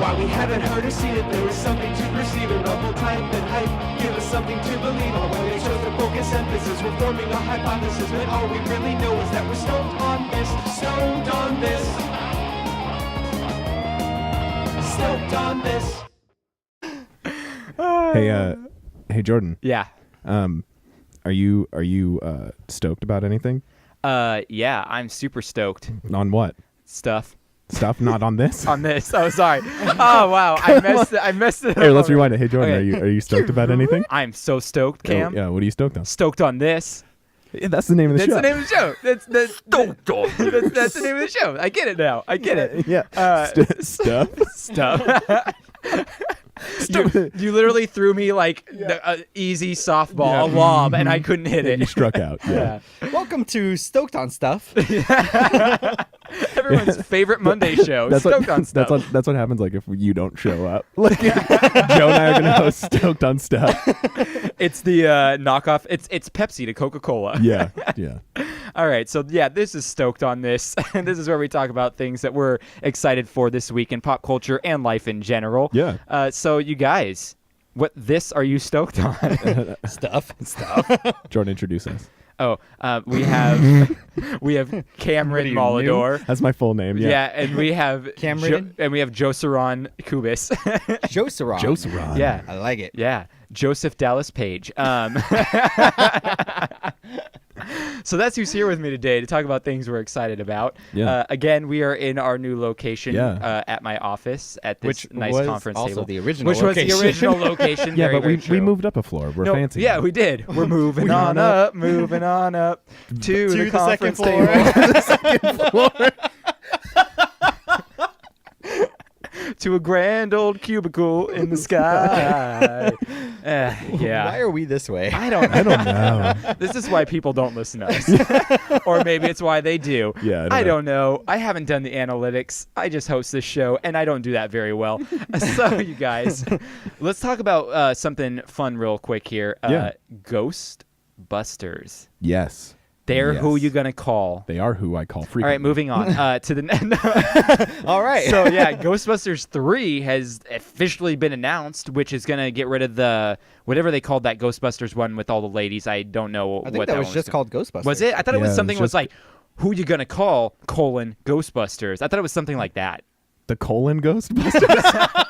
While we haven't heard or seen it, there is something to perceive. A novel type and hype, give us something to believe. Although they chose to focus emphasis, we're forming a hypothesis. But all we really know is that we're stoked on this. Stoked on this. Stoked on this. Hey, Jordan. Yeah. Are you stoked about anything? Yeah, I'm super stoked. On what? Stuff Not on this? on this. Oh, sorry. Oh, wow. I messed it up. Here, let's rewind it. Hey, Jordan, Okay. are you stoked about anything? I'm so stoked, Cam. Yeah, what are you stoked on? Stoked on this. Yeah, that's the name of the That's show. the name of the show. That's the name of the show. I get it now. I get it. Yeah. Stuff. Stuff. You literally threw me like an easy softball, a lob, and I couldn't hit it. You struck out. Yeah. Welcome to Stoked on Stuff. Everyone's favorite Monday show. Stoked on Stuff. That's what happens. Like if you don't show up, like Joe and I are gonna host Stoked on Stuff. It's the knockoff. It's Pepsi to Coca-Cola. Yeah. All right, so yeah, this is Stoked on This. And this is where we talk about things that we're excited for this week in pop culture and life in general. Yeah. So you guys, what this are you stoked on? Stuff. Jordan, introduce us. Oh, we have Cameron Molidor. That's my full name. Yeah. And we have Cameron? Josaron Kubis. Josaron. Yeah. I like it. Yeah, Joseph Dallas Page. So that's who's here with me today to talk about things we're excited about. Yeah. Again, we are in our new location at my office at this Which nice was conference also table. the original Which was location. the original location. Yeah, very, but very we true. moved up a floor. We're fancy. Yeah, we did. We're moving on up, moving on up to the second conference floor. table. The second floor. To a grand old cubicle in the sky. Yeah. Why are we this way? I don't know. This is why people don't listen to us. Or maybe it's why they do. Yeah, I don't know. I haven't done the analytics. I just host this show, and I don't do that very well. So, you guys, let's talk about something fun real quick here. Ghostbusters. Yes. They're who you going to call. They are who I call frequently. All right, moving on to the All right. So yeah, Ghostbusters 3 has officially been announced, which is gonna get rid of the whatever they called that Ghostbusters one with all the ladies. I don't know I think what that that was one just called Ghostbusters. Was it? I thought it was Yeah, something it was was like who you gonna call Ghostbusters. I thought it was something like that. The colon Ghostbusters.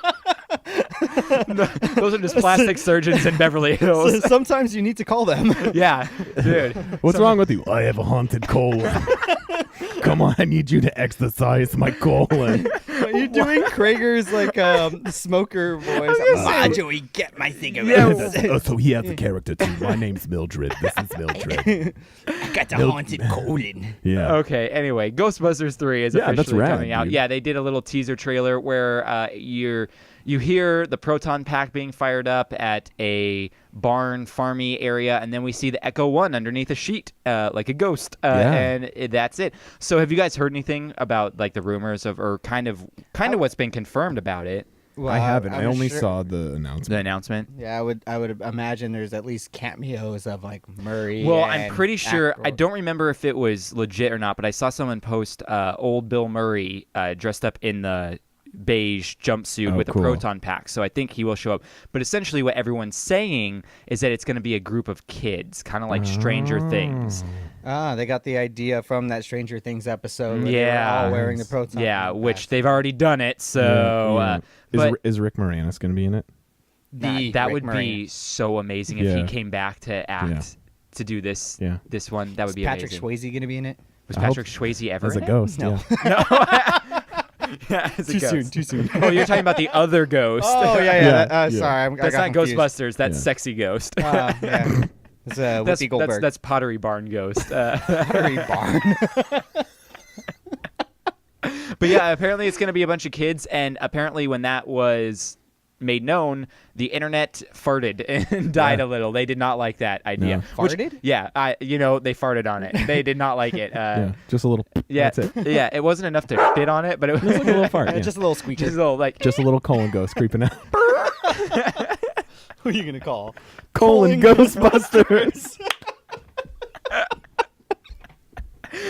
Those are just plastic surgeons in Beverly Hills. Sometimes you need to call them. Yeah, dude. What's wrong with you? I have a haunted colon. Come on, I need you to exercise my colon. Are you doing Krager's like smoker voice? Marjorie, get my cigarette. Yeah. So he has a character too. My name's Mildred. This is Mildred. I got a haunted colon. Yeah. Okay, anyway, Ghostbusters 3 is Yeah, that's officially rad, coming out. dude. Yeah, they did a little teaser trailer where you hear the proton pack being fired up at a barn farmy area, and then we see the Echo 1 underneath a sheet like a ghost, and that's it. So have you guys heard anything about like the rumors of or kind of what's been confirmed about it? Well, I haven't. I I'm only sure- saw the announcement. The announcement? Yeah, I would imagine there's at least cameos of like Murray. Well, and I'm pretty sure. I Aykroyd. don't remember if it was legit or not, but I saw someone post old Bill Murray dressed up in the beige jumpsuit with cool. a proton pack. So I think he will show up. But essentially what everyone's saying is that it's going to be a group of kids, kind of like Stranger Things. They got the idea from that Stranger Things episode. Where Yeah. they were all wearing the proton. Yeah, packs. which they've already done it. So Yeah. but Is Rick Moranis going to be in it? that Rick would be Moranis. so amazing if he Yeah. came back to act Yeah. to do this Yeah. this one. That would Is be Patrick amazing. Swayze gonna be in it? Was I hope- Patrick Swayze ever As a in it? ghost, No. yeah. Yeah, as a Too soon. ghost. Too soon. Oh, you're talking about the other ghost. Oh yeah. Yeah, that- yeah. Sorry, I That's got not confused. Ghostbusters. That's Yeah. Sexy Ghost. Yeah. It's Whoopi Goldberg. That's Pottery Barn Ghost. Pottery Barn. But yeah, apparently it's going to be a bunch of kids, and apparently when that was made known, the internet farted and died a little. They did not like that idea. No. Farted? Yeah, they farted on it. They did not like it. Yeah, just a little. Yeah, That's it. yeah, it wasn't enough to shit on it, but it was Just like a little fart. Yeah. Just a little squeaker. just a little like. Just a little colon ghost creeping out. Who are you gonna call? Colon Ghostbusters.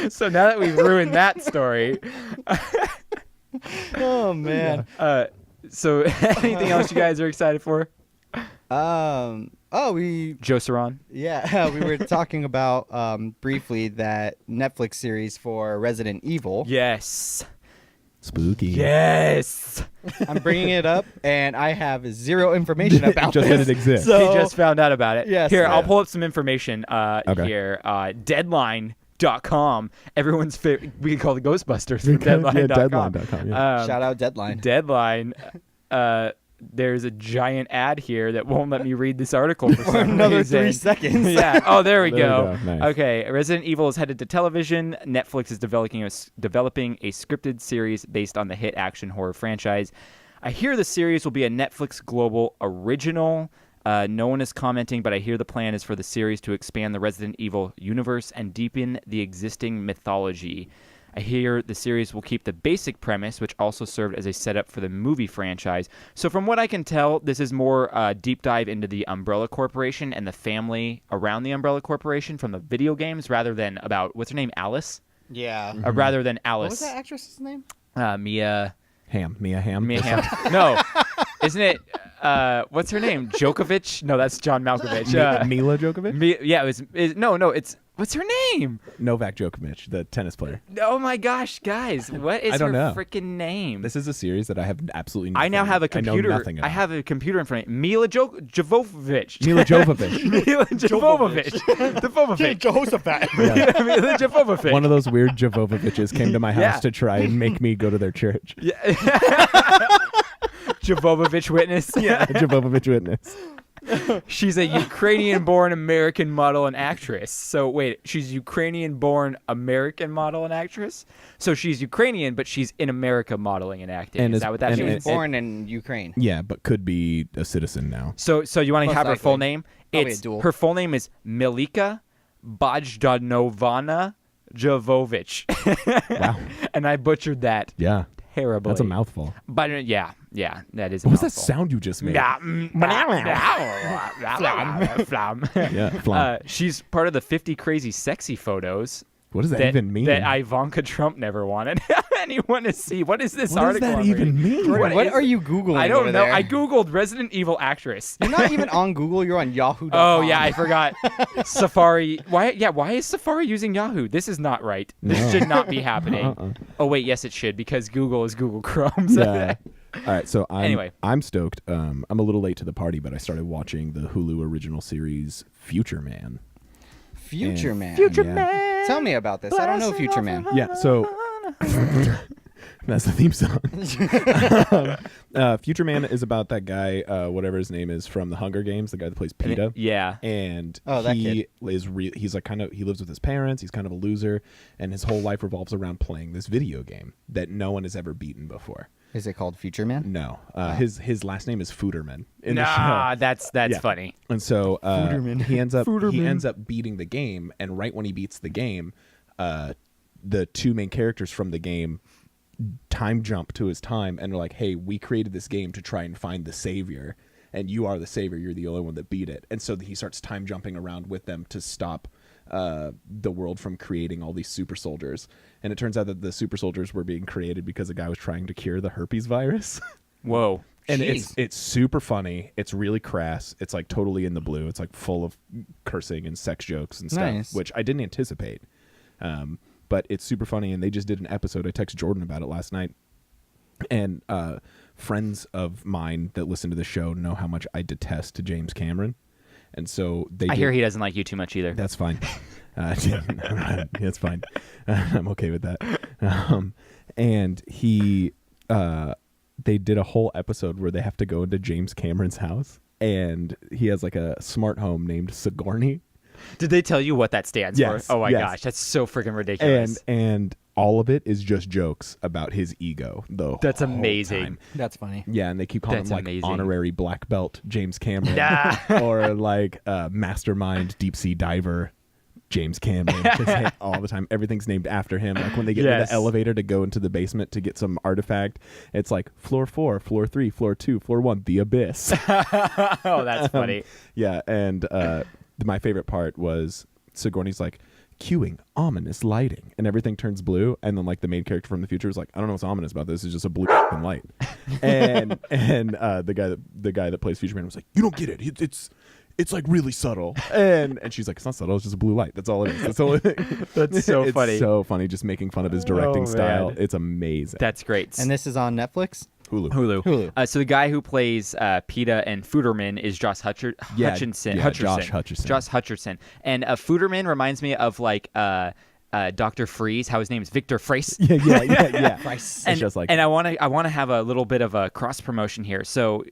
So now that we've ruined that story, Oh man. So anything else you guys are excited for? Joe Saran? Yeah, we were talking about briefly that Netflix series for Resident Evil. Yes. Spooky. Yes. I'm bringing it up, and I have zero information about Just this. that it exists. So, He just found out about it. Yes. Here, Yeah. I'll pull up some information Okay. here. Deadline.com. Everyone's favorite. We could call it Ghostbusters for Deadline.com. Yeah, Deadline.com. Yeah. shout out Deadline. Deadline. There's a giant ad here that won't let me read this article for some Another reason. 3 seconds. Yeah. Oh, there we There you go. go. Nice. Okay. Resident Evil is headed to television. Netflix is developing a scripted series based on the hit action horror franchise. I hear the series will be a Netflix global original. No one is commenting, but I hear the plan is for the series to expand the Resident Evil universe and deepen the existing mythology. I hear the series will keep the basic premise, which also served as a setup for the movie franchise. So from what I can tell, this is more deep dive into the Umbrella Corporation and the family around the Umbrella Corporation from the video games rather than about, what's her name, Alice? Yeah. Rather than What Alice. was that actress's name? Mia Ham. Mia Hamm. No. Isn't it, what's her name? Djokovic? No, that's John Malkovich. Mila Djokovic? What's her name? Novak Djokovic, the tennis player. Oh my gosh, guys. What is I don't her know. freaking name? This is I now have a computer. I know nothing I about. have a computer in front of me. Mila Jovovich. Mila Jovovich. Mila Jovovich. Jovovich. Jehoshaphat. Yeah. Mila Jovovich. One of those weird Jovoviches came to my house Yeah. to try and make me go to their church. Jovovich witness. Yeah. Jovovich witness. She's a Ukrainian-born American model and actress. So wait, she's Ukrainian-born American model and actress? So she's Ukrainian, but she's in America modeling and acting. And is is- that what that and- She means? was born in Ukraine. Yeah, but could be a citizen now. So you want to Most have her full likely. name? Probably a dual. Her full name is Milika Bogdanovna Jovovich. Wow. And I butchered that Yeah. terribly. That's a mouthful. But yeah, that is a What was that mouthful. sound you just made? Flam. Yeah, flam. She's part of the 50 crazy sexy photos What does that that, even mean? that Ivanka Trump never wanted anyone to see. What is this what does article? that I'm even reading? mean? What is- are you Googling I don't over know. there? I googled Resident Evil actress. You're not even on Google. You're on Yahoo.com. Oh yeah, I forgot. Safari. Why is Safari using Yahoo? This is not right. This No. should not be happening. Uh-uh. Oh wait, yes it should because Google is Google Chrome. So Yeah. All right, so Anyway. I'm stoked. I'm a little late to the party, but I started watching the Hulu original series Future Man. Future And- Man. Future Man. Tell me about this. I don't know Future Man. Yeah, so that's the theme song. Future Man is about that guy, whatever his name is, from the Hunger Games, the guy that plays Pita. Yeah. And Oh, that he he's like he lives with his parents. He's kind of a loser, and his whole life revolves around playing this video game that no one has ever beaten before. Is it called Future Man? No, his last name is Fooderman in the Nah, show. that's Yeah. funny. And so Fooderman. he ends up Fooderman. beating the game, and right when he beats the game, the two main characters from the game time jump to his time and are like, "Hey, we created this game to try and find the savior, and you are the savior. You're the only one that beat it." And so he starts time jumping around with them to stop the world from creating all these super soldiers. And it turns out that the super soldiers were being created because a guy was trying to cure the herpes virus. Whoa. And Jeez. it's super funny. It's really crass. It's like totally in the blue. It's like full of cursing and sex jokes and stuff, Nice. which I didn't anticipate. But it's super funny. And they just did an episode. I texted Jordan about it last night. And friends of mine that listen to the show know how much I detest James Cameron. And so they I hear he doesn't like you too much either. That's fine. That's fine. I'm okay with that. And they did a whole episode where they have to go into James Cameron's house, and he has like a smart home named Sigourney. Did they tell you what that stands Yes, for? Oh my yes. gosh, that's so freaking ridiculous. And all of it is just jokes about his ego. That's whole amazing. time. That's funny. Yeah, and they keep calling That's him like amazing. honorary black belt James Cameron, Yeah. or like mastermind deep sea diver James Cameron. Just all the time, everything's named after him. Like when they get in Yes. the elevator to go into the basement to get some artifact, it's like floor 4, floor 3, floor 2, floor 1, the abyss. Oh, that's funny. Yeah, and my favorite part was Sigourney's like, cueing ominous lighting, and everything turns blue, and then like the main character from the future is like, I don't know what's ominous about this. It's just a blue light. and the guy that plays Future Man was like, you don't get it. It's like really subtle. And she's like, it's not subtle. It's just a blue light. That's all it is. That's all it is. That's so it's funny. so funny, just making fun of his directing style. Man. It's amazing. That's great. And this is on Netflix? Hulu. So the guy who plays Pita and Futerman is Josh Hutcherson. Josh Hutcherson. Josh Hutcherson. And Futerman reminds me of like Dr. Freeze, how his name is Victor Freeze. Yeah. And, just like and I want to have a little bit of a cross promotion here. So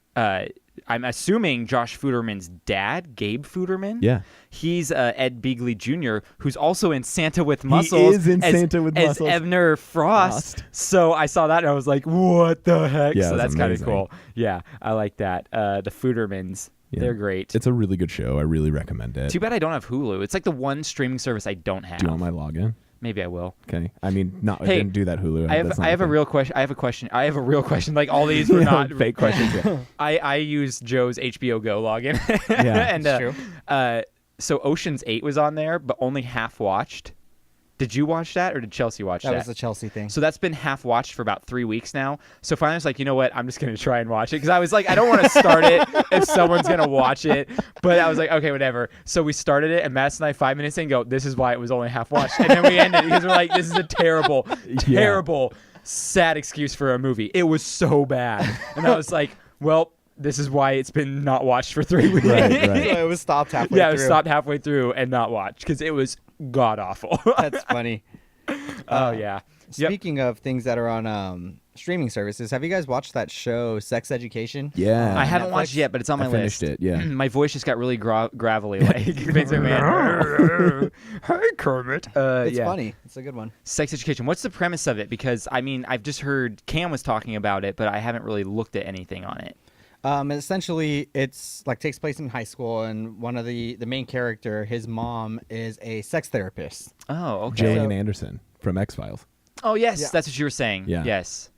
I'm assuming Josh Futerman's dad, Gabe Futerman, he's Ed Beagley Jr., who's also in Santa with Muscles. He is in Santa with as Muscles. Ebner Frost. So I saw that and I was like, what the heck? Yeah, so that's kind of amazing. cool. Yeah, I like that. The Futermans, they're great. It's a really good show. I really recommend it. Too bad I don't have Hulu. It's like the one streaming service I don't have. Do you want my login? Maybe I will. Okay. I mean, I Hey, didn't do that Hulu. I have a real question. I have a real question. Like all these were not fake questions. Yeah. I used Joe's HBO Go login. Yeah, and, it's true. So Ocean's 8 was on there, but only half watched. Did you watch that, or did Chelsea watch that? That was the Chelsea thing. So that's been half watched for about 3 weeks now. So finally I was like, you know what? I'm just going to try and watch it. Because I was like, I don't want to start it if someone's going to watch it. But I was like, okay, whatever. So we started it, and Matt and I 5 minutes in go, this is why it was only half watched. And then we ended because we're like, this is a terrible, sad excuse for a movie. It was so bad. And I was like, well, this is why it's been not watched for 3 weeks. Right. So it was stopped halfway through. Yeah, it was stopped halfway through and not watched because it was god awful. That's funny. Oh yeah. Yep. Speaking of things that are on streaming services, have you guys watched that show, Sex Education? Yeah. I haven't Netflix? watched it yet, but it's on my I finished list. it, yeah. My voice just got really gravelly. Like, Vince McMahon. Hi, Kermit. It's yeah. funny. It's a good one. Sex Education. What's the premise of it? Because, I mean, I've just heard Cam was talking about it, but I haven't really looked at anything on it. Essentially, it's like takes place in high school, and one of the main character, his mom, is a sex therapist. Oh, okay. Gillian Anderson from X-Files. Oh, yes. Yeah. That's what you were saying. Yeah. Yes.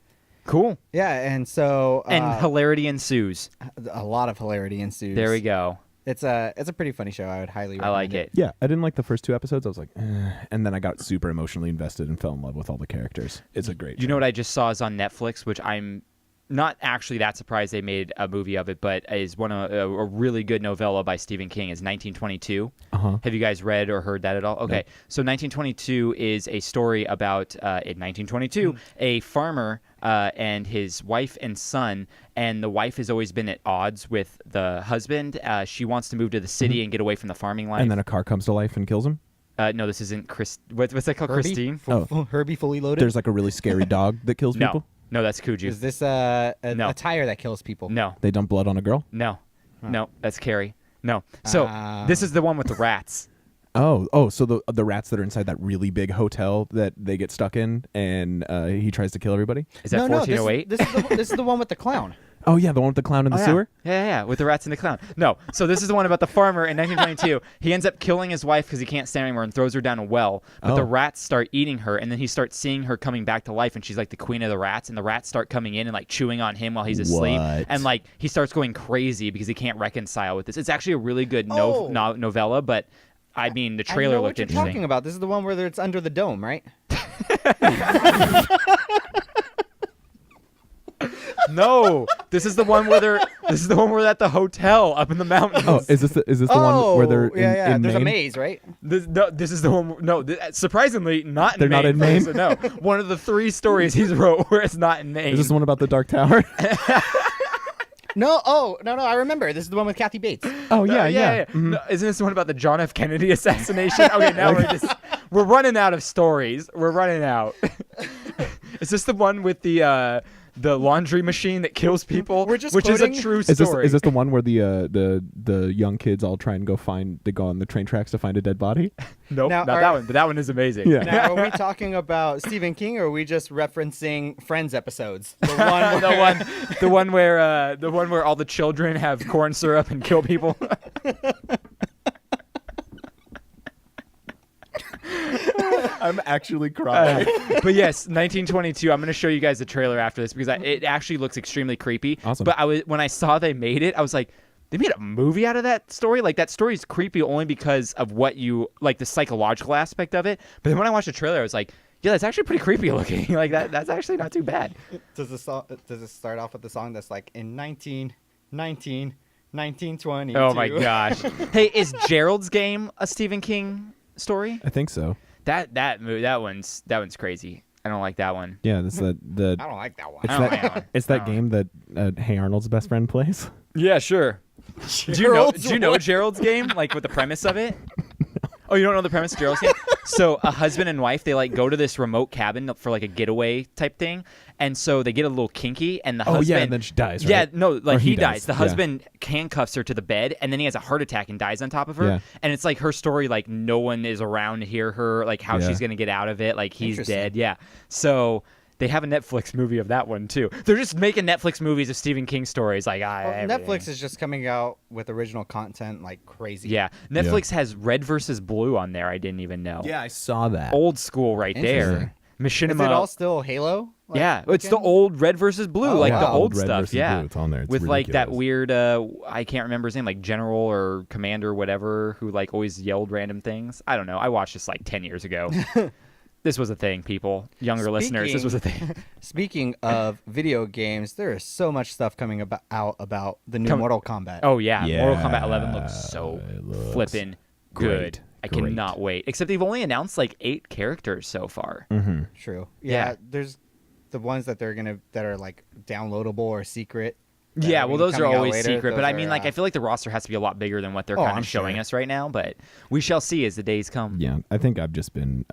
Cool. Yeah, and so And hilarity ensues. a lot of hilarity ensues. There we go. It's a pretty funny show. I would highly recommend I like it. Yeah, I didn't like the first 2 episodes. I was like, and then I got super emotionally invested and fell in love with all the characters. It's a great show. You know what I just saw is on Netflix, which I'm not actually that surprised they made a movie of it, but is one of a really good novella by Stephen King. Is 1922. Uh-huh. Have you guys read or heard that at all? Okay, so 1922 is a story about in 1922 a farmer and his wife and son, and the wife has always been at odds with the husband. She wants to move to the city and get away from the farming life. And then a car comes to life and kills him? no, this isn't Chris. What's that called? Herbie? Christine? Herbie fully loaded. There's like a really scary dog that kills No, people? no, that's Cuju. Is this a No. tire that kills people? No. They dump blood on a girl? No, that's Carrie. No. So this is the one with the rats. Oh, so the rats that are inside that really big hotel that they get stuck in, and he tries to kill everybody? Is that No, 1408? this is the one with the clown. Oh, yeah, the one with the clown in the sewer? Yeah, with the rats and the clown. No, so this is the one about the farmer in 1922. He ends up killing his wife because he can't stand anymore and throws her down a well. But the rats start eating her, and then he starts seeing her coming back to life, and she's like the queen of the rats, and the rats start coming in and like chewing on him while he's asleep. What? And like he starts going crazy because he can't reconcile with this. It's actually a really good novella, but I mean the trailer I know looked what you're interesting. talking about. This is the one where it's under the dome, right? No, this is the one where they're at the hotel up in the mountains. Oh, is this the one where they're in There's Maine? a maze, right? This is the one. No, surprisingly, not in They're Maine. not in Maine? So no, one of the 3 stories he's wrote where it's not in Maine. Is this the one about the Dark Tower? No, no, I remember. This is the one with Kathy Bates. Oh, No, yeah. No, isn't this the one about the John F. Kennedy assassination? Okay, now we're running out of stories. We're running out. Is this the one with the laundry machine that kills people? We're just which quoting- is a true Is story. this the one where the young kids all try and go on the train tracks to find a dead body? Nope, Now, not that one. But that one is amazing. Yeah. Now, are we talking about Stephen King, or are we just referencing Friends episodes? The one, the one where all the children have corn syrup and kill people. I'm actually crying. But yes, 1922. I'm going to show you guys the trailer after this because it actually looks extremely creepy. Awesome. But when I saw they made it, I was like, they made a movie out of that story. Like, that story is creepy only because of what you like, the psychological aspect of it. But then when I watched the trailer, I was like, yeah, that's actually pretty creepy looking. Like, that's actually not too bad. Does it start off with the song that's like in 1920? Oh my gosh. Hey, is Gerald's Game a Stephen King story? I think so. That one's crazy. I don't like that one. Yeah, that's the I don't like that one. it's I don't like that that one. it's that game that Hey Arnold's best friend plays. Yeah, sure. Do you know Gerald's Game? Like, with the premise of it? Oh, you don't know the premise of Gerald's Game? So a husband and wife, they like go to this remote cabin for like a getaway type thing, and so they get a little kinky, and the husband. Yeah, and then she dies. Right? Yeah, no, like Or he he dies. dies. The Yeah. husband handcuffs her to the bed, and then he has a heart attack and dies on top of her. Yeah. And it's like her story, like no one is around to hear her, like how Yeah. she's gonna get out of it. Like he's Interesting. dead. Yeah. So they have a Netflix movie of that one too. They're just making Netflix movies of Stephen King stories. Like Netflix is just coming out with original content like crazy. Yeah, Netflix has Red versus Blue on there. I didn't even know. Yeah, I saw that. Old school right there. Is Machinima. it all still Halo? Like, Yeah, it's the looking? old Red versus Blue, Oh, like the wow. old Red stuff. versus Yeah, Blue, it's on there. It's with like that ridiculous. weird, I can't remember his name, like General or Commander, whatever, who like always yelled random things. I don't know. I watched this like 10 years ago. This was a thing, people. Younger listeners, this was a thing. Speaking of video games, there is so much stuff coming out about the new Mortal Kombat. Oh yeah, Mortal Kombat Yeah, 11 looks so it looks flippin' great, good. I great. cannot wait. Except they've only announced like 8 characters so far. True. Yeah. Yeah, there's the ones that that are like downloadable or secret. Yeah, well, those are coming out always later. secret. But Those I mean, are, like, I feel like the roster has to be a lot bigger than what they're Oh, kind I'm of showing sure. us right now. But we shall see as the days come. Yeah, I think I've just been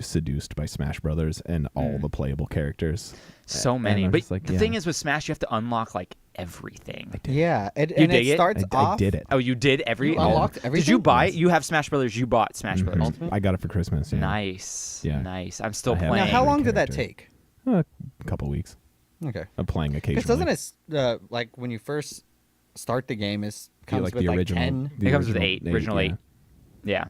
seduced by Smash Brothers and all the playable characters. So And many. I'm But just like, the yeah. thing is, with Smash, you have to unlock like everything. Yeah, and dig it it? starts I off. did it. Oh, you did every. You unlocked Did everything? you buy? You have Smash Brothers. You bought Smash Brothers. I got it for Christmas. Yeah. Nice. Yeah. Nice. I'm still I have playing. Now, how Every long did that character. take? A couple weeks. Okay. I'm playing occasionally. Because doesn't it like when you first start the game, comes like with the like original. 10? The It comes with 8. Original yeah. 8. Yeah.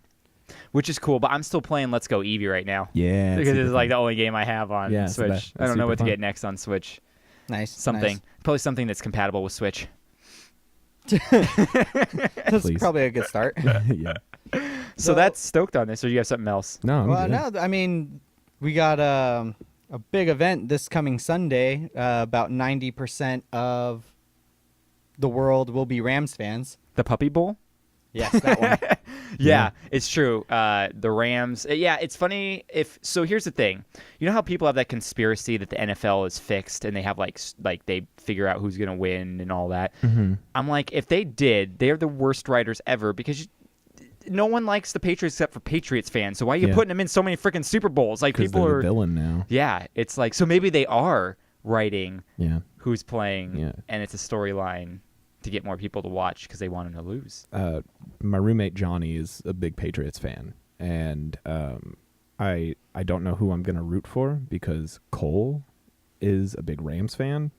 Which is cool, but I'm still playing Let's Go Eevee right now. Yeah, Because super it's like fun. the only game I have on Yeah, it's the Switch. best. I don't It's know super what to fun. get next on Switch. Nice. Something. nice. Probably something that's compatible with Switch. That's Please. probably a good start. yeah. So No. that's Stoked on this, or you have something else? No, I'm Well, good. no, I mean, we got a big event this coming Sunday. About 90% of the world will be Rams fans. The Puppy Bowl? Yes, that one. Yeah, it's true. The Rams. Yeah, it's funny so here's the thing. You know how people have that conspiracy that the NFL is fixed and they have like they figure out who's going to win and all that. Mm-hmm. I'm like, if they did, they're the worst writers ever because no one likes the Patriots except for Patriots fans. So why are you Yeah. putting them in so many freaking Super Bowls? Like Because people they're are the villain now. Yeah, it's like so maybe they are writing Yeah. who's playing Yeah. and it's a storyline to get more people to watch because they want them to lose. My roommate Johnny is a big Patriots fan, and I don't know who I'm gonna root for because Cole is a big Rams fan,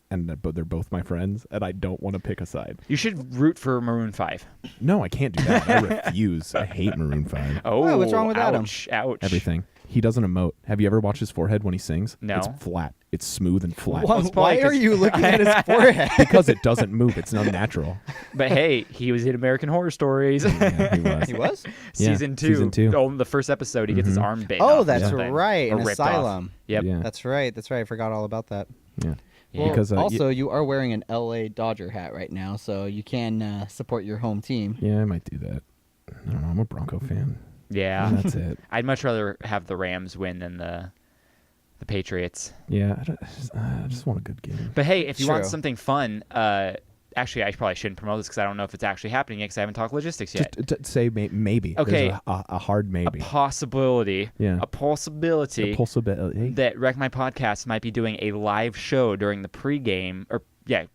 but they're both my friends, and I don't want to pick a side. You should root for Maroon 5. No, I can't do that. I refuse. I hate Maroon 5. Oh, what's wrong with Adam? Ouch. Everything. He doesn't emote. Have you ever watched his forehead when he sings? No. It's flat. It's smooth and flat. Why, it's probably why are 'cause- you looking at his forehead? Because it doesn't move. It's unnatural. But hey, he was in American Horror Stories. Yeah, he was. He was? Season 2. season 2. Oh, the first episode, he gets his arm bitten Oh, off or that's something. right. Or An ripped off. asylum. Yep. Yeah. That's right. That's right. I forgot all about that. Yeah. Yeah. Well, Because also, you are wearing an LA Dodger hat right now, so you can support your home team. Yeah, I might do that. I don't know. I'm a Bronco fan. Yeah. And that's it. I'd much rather have the Rams win than the Patriots. Yeah, I just want a good game. But hey, if you want True. something fun, actually, I probably shouldn't promote this because I don't know if it's actually happening yet because I haven't talked logistics yet. Just say maybe. Okay. There's a hard maybe. A possibility. Yeah. A possibility. possibility. that Wreck My Podcast might be doing a live show during the pregame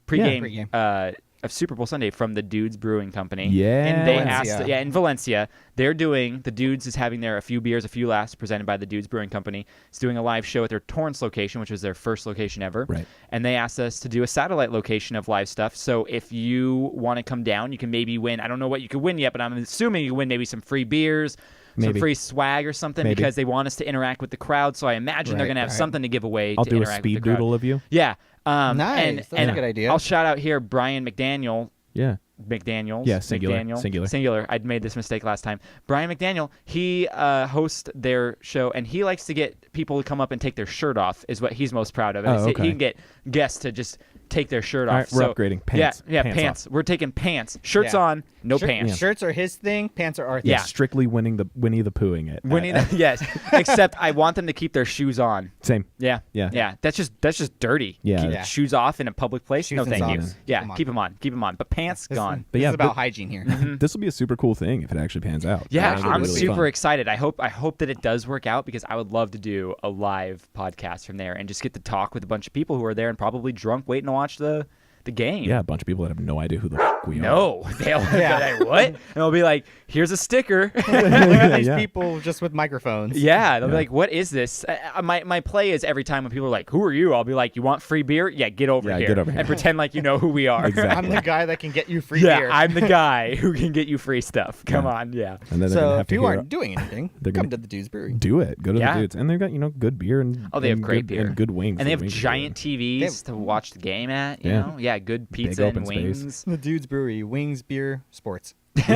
Pregame. Of Super Bowl Sunday from the Dudes Brewing Company. Yeah. They Valencia. asked, in Valencia, they're doing the Dudes is having their A Few Beers, A Few Laughs presented by the Dudes Brewing Company. It's doing a live show at their Torrance location, which was their first location ever. Right. And they asked us to do a satellite location of live stuff. So if you want to come down, you can maybe win. I don't know what you could win yet, but I'm assuming you can win maybe some free beers. Some Maybe. free swag or something Maybe. because they want us to interact with the crowd. So I imagine they're Right, going to have right. something to give away I'll to do a interact with speed the crowd. doodle of you. Yeah. Nice. And, That's a and good idea. I'll shout out here Brian McDaniel. Yeah. McDaniels. Yeah, singular, McDaniel. singular. I'd made this mistake last time. Brian McDaniel, he hosts their show, and he likes to get people to come up and take their shirt off, is what he's most proud of. And Oh, okay. he can get guests to just take their shirt off. All right, we're upgrading. Pants. Yeah, Pants pants. We're taking pants. Shirts Yeah. on, no Shirt- pants. Shirts are his thing. Pants are our thing. Yeah. Strictly Winnie the Poohing it. Yes, except I want them to keep their shoes on. Same. Yeah, Yeah. That's just dirty. Yeah. Keep Yeah. shoes off in a public place. Shoes No, and thank you. socks. Yeah, Come on. keep them on. But pants This, gone. But this yeah, is about but- hygiene here. This will be a super cool thing if it actually pans out. Yeah, That'd be I'm really super fun. excited. I hope that it does work out because I would love to do a live podcast from there and just get to talk with a bunch of people who are there and probably drunk waiting to watch the game. Yeah, a bunch of people that have no idea who the f- we are. No, they'll Yeah. be like, what? And they'll be like, here's a sticker. Look at these Yeah. people just with microphones. Yeah, they'll be Yeah. like, what is this? My play is every time when people are like, who are you? I'll be like, you want free beer? Yeah, get over Yeah, here. get over here. And pretend like you know who we are. Exactly. I'm the guy that can get you free Yeah, beer. I'm the guy who can get you free stuff. Come Yeah. on, yeah. And then they're gonna So have if to you hear, aren't doing anything, they're come gonna- to the Dude's Brewery. do it. Go to Yeah. the dudes, and they've got good beer and Oh, they have and great good, beer. and good wings. And they The have wings are giant good. TVs to watch the game at, you Yeah. know? Yeah, good pizza open and space. wings. The Dude's Brewery, wings, beer, sports. Oh, is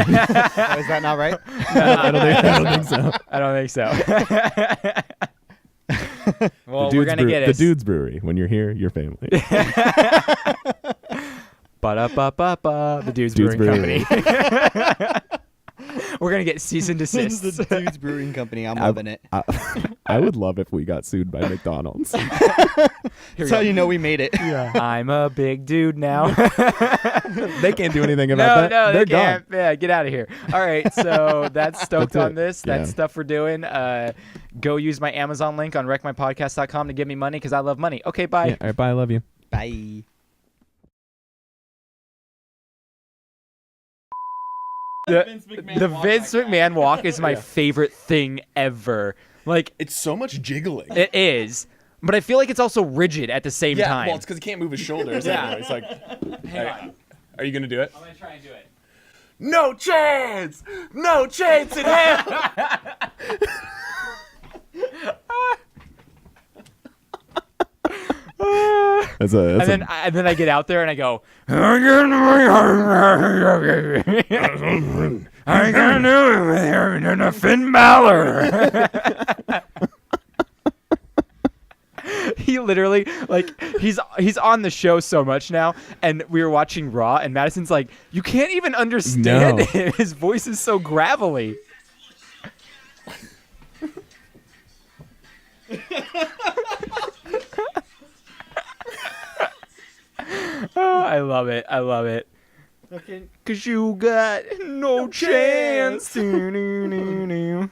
that not right? I don't think so. I don't think so. Well, The we're Dudes going to Brew- get the it. Dudes Brewery. When you're here, your family. Ba-da-ba-ba-ba. The Dudes, Dudes Brewing Brewery. Company. We're going to get cease and This desist. is the Dude's Brewing Company. I'm loving it. I would love if we got sued by McDonald's. Here That's we how go. you know we made it. I'm a big dude now. They can't do anything about that. No, They're they can't. Yeah, get out of here. All right, so that's Stoked That's on it. this. That's Yeah. stuff we're doing. Go use my Amazon link on wreckmypodcast.com to give me money because I love money. Okay, bye. Yeah, all right, bye. I love you. Bye. The Vince McMahon walk is my favorite thing ever. Like, It's so much jiggling. it is, but I feel like it's also rigid at the same time. well, it's because he can't move his shoulders. Yeah. It's like, Hang on. are you gonna do it? I'm going to try and do it. No chance! No chance in hell! That's And then I get out there and I go, I ain't gonna do it with her and Finn Balor. He literally, like, he's on the show so much now, and we were watching Raw, and Madison's like, you can't even understand No. him. His voice is so gravelly. Oh, I love it. I love it. Okay. Cause you got no chance. Who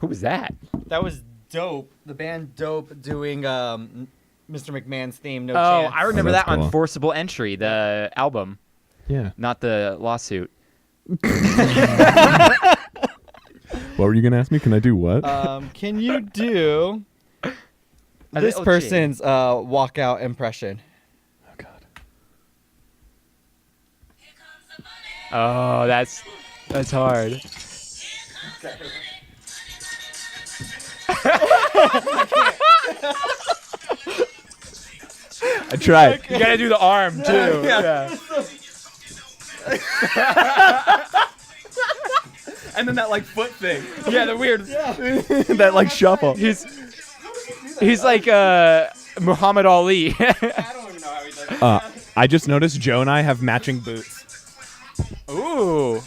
was that? That was Dope. The band Dope doing Mr. McMahon's theme. No Oh, chance. I remember that's that on cool. Forcible Entry, the album, yeah. not the lawsuit. What were you gonna ask me? Can I do what? Can you do this Oh, gee. person's walkout impression? Oh God. Oh, that's hard. I tried. You gotta do the arm too. Yeah. And then that like foot thing. Yeah, the weird. That like shuffle. He's like Muhammad Ali. I just noticed Joe and I have matching boots. Ooh.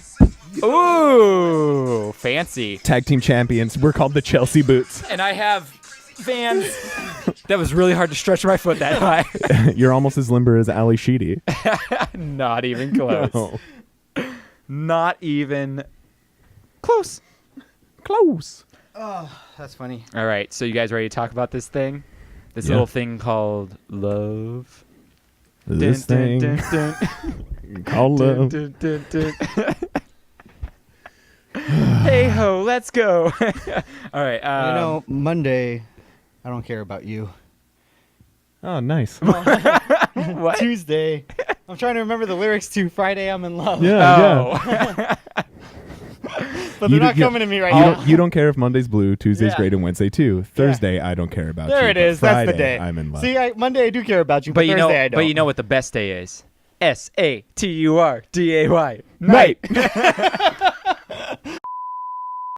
Ooh, fancy. Tag team champions. We're called the Chelsea Boots. And I have fans. That was really hard to stretch my foot that high. You're almost as limber as Ali Sheedy. Not even close. No. Not even close. Close. That's funny. All right, so you guys ready to talk about this thing? This Yeah. little thing called love. This Dun, thing dun, dun, called dun, love. dun, dun, dun. Hey ho, let's go. All right. Monday, I don't care about you. Oh, nice. what? Tuesday, I'm trying to remember the lyrics to Friday, I'm in love. Yeah, Oh. But they're not coming to me right now. You don't care if Monday's blue, Tuesday's Yeah. great, and Wednesday too. Thursday, I don't care about you. There it but is. Friday, That's the day. I'm in love. See, Monday I do care about you, but But you Thursday I don't. know what the best day is? Saturday. Night.